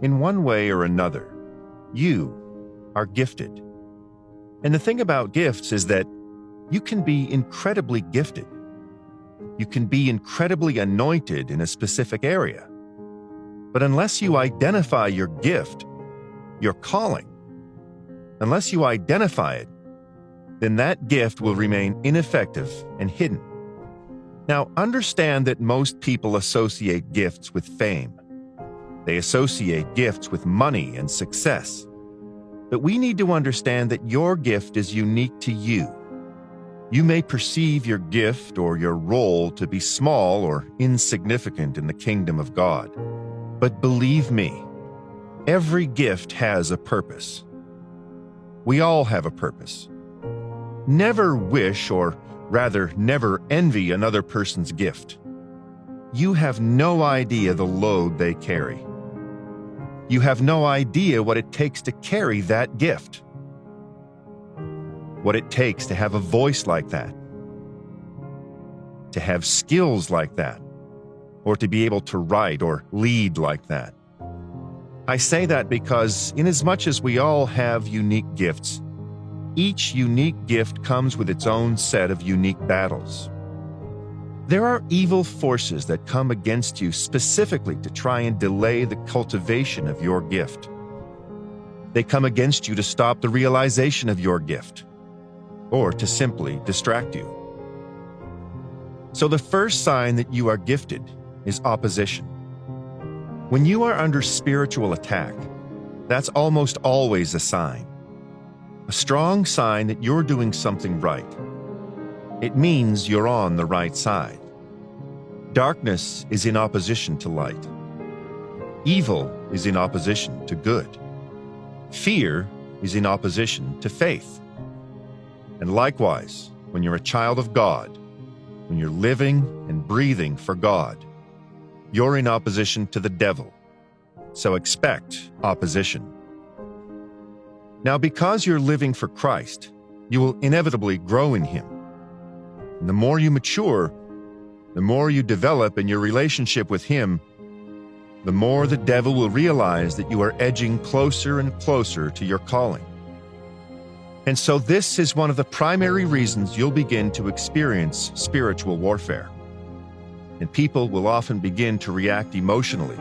in one way or another, you are gifted. And the thing about gifts is that you can be incredibly gifted. You can be incredibly anointed in a specific area. But unless you identify your gift, your calling, unless you identify it, then that gift will remain ineffective and hidden. Now, understand that most people associate gifts with fame. They associate gifts with money and success. But we need to understand that your gift is unique to you. You may perceive your gift or your role to be small or insignificant in the kingdom of God. But believe me, every gift has a purpose. We all have a purpose. Never wish, or rather never envy another person's gift. You have no idea the load they carry. You have no idea what it takes to carry that gift. What it takes to have a voice like that, to have skills like that, or to be able to write or lead like that. I say that because inasmuch as we all have unique gifts, each unique gift comes with its own set of unique battles. There are evil forces that come against you specifically to try and delay the cultivation of your gift. They come against you to stop the realization of your gift, or to simply distract you. So the first sign that you are gifted is opposition. When you are under spiritual attack, that's almost always a sign. A strong sign that you're doing something right. It means you're on the right side. Darkness is in opposition to light. Evil is in opposition to good. Fear is in opposition to faith. And likewise, when you're a child of God, when you're living and breathing for God, you're in opposition to the devil. So expect opposition. Now, because you're living for Christ, you will inevitably grow in Him. And the more you mature, the more you develop in your relationship with Him, the more the devil will realize that you are edging closer and closer to your calling. And so this is one of the primary reasons you'll begin to experience spiritual warfare. And people will often begin to react emotionally.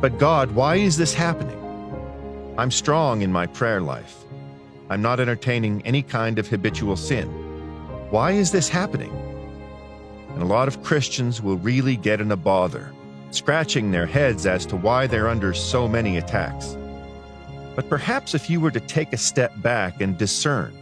But God, why is this happening? I'm strong in my prayer life. I'm not entertaining any kind of habitual sin. Why is this happening? And a lot of Christians will really get in a bother, scratching their heads as to why they're under so many attacks. But perhaps if you were to take a step back and discern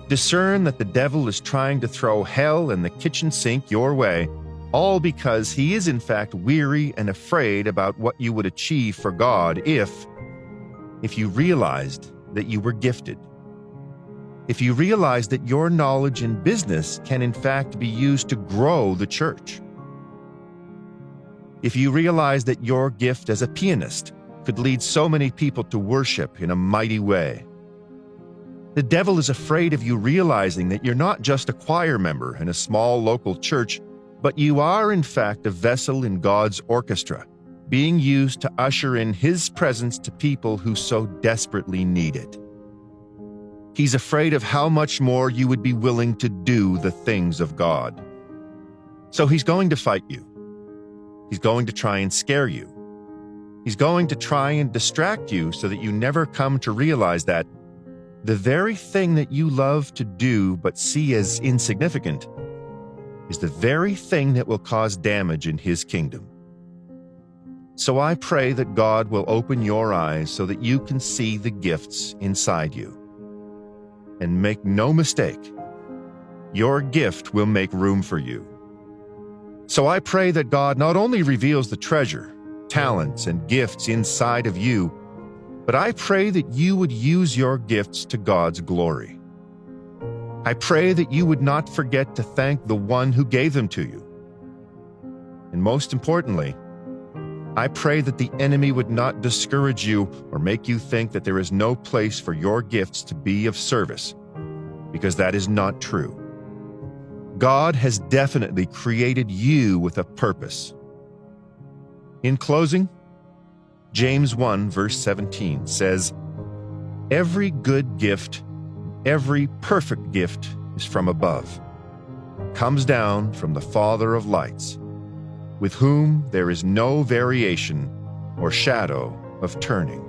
that the devil is trying to throw hell and the kitchen sink your way, all because he is in fact weary and afraid about what you would achieve for God if you realized that you were gifted. If you realized that your knowledge in business can in fact be used to grow the church. If you realize that your gift as a pianist could lead so many people to worship in a mighty way. The devil is afraid of you realizing that you're not just a choir member in a small local church, but you are in fact a vessel in God's orchestra, being used to usher in His presence to people who so desperately need it. He's afraid of how much more you would be willing to do the things of God. So he's going to fight you. He's going to try and scare you. He's going to try and distract you so that you never come to realize that the very thing that you love to do but see as insignificant is the very thing that will cause damage in His kingdom. So I pray that God will open your eyes so that you can see the gifts inside you. And make no mistake, your gift will make room for you. So I pray that God not only reveals the treasure, talents, and gifts inside of you, but I pray that you would use your gifts to God's glory. I pray that you would not forget to thank the one who gave them to you. And most importantly, I pray that the enemy would not discourage you or make you think that there is no place for your gifts to be of service, because that is not true. God has definitely created you with a purpose. In closing, James 1, verse 17 says, "Every good gift, every perfect gift is from above, comes down from the Father of lights, with whom there is no variation or shadow of turning."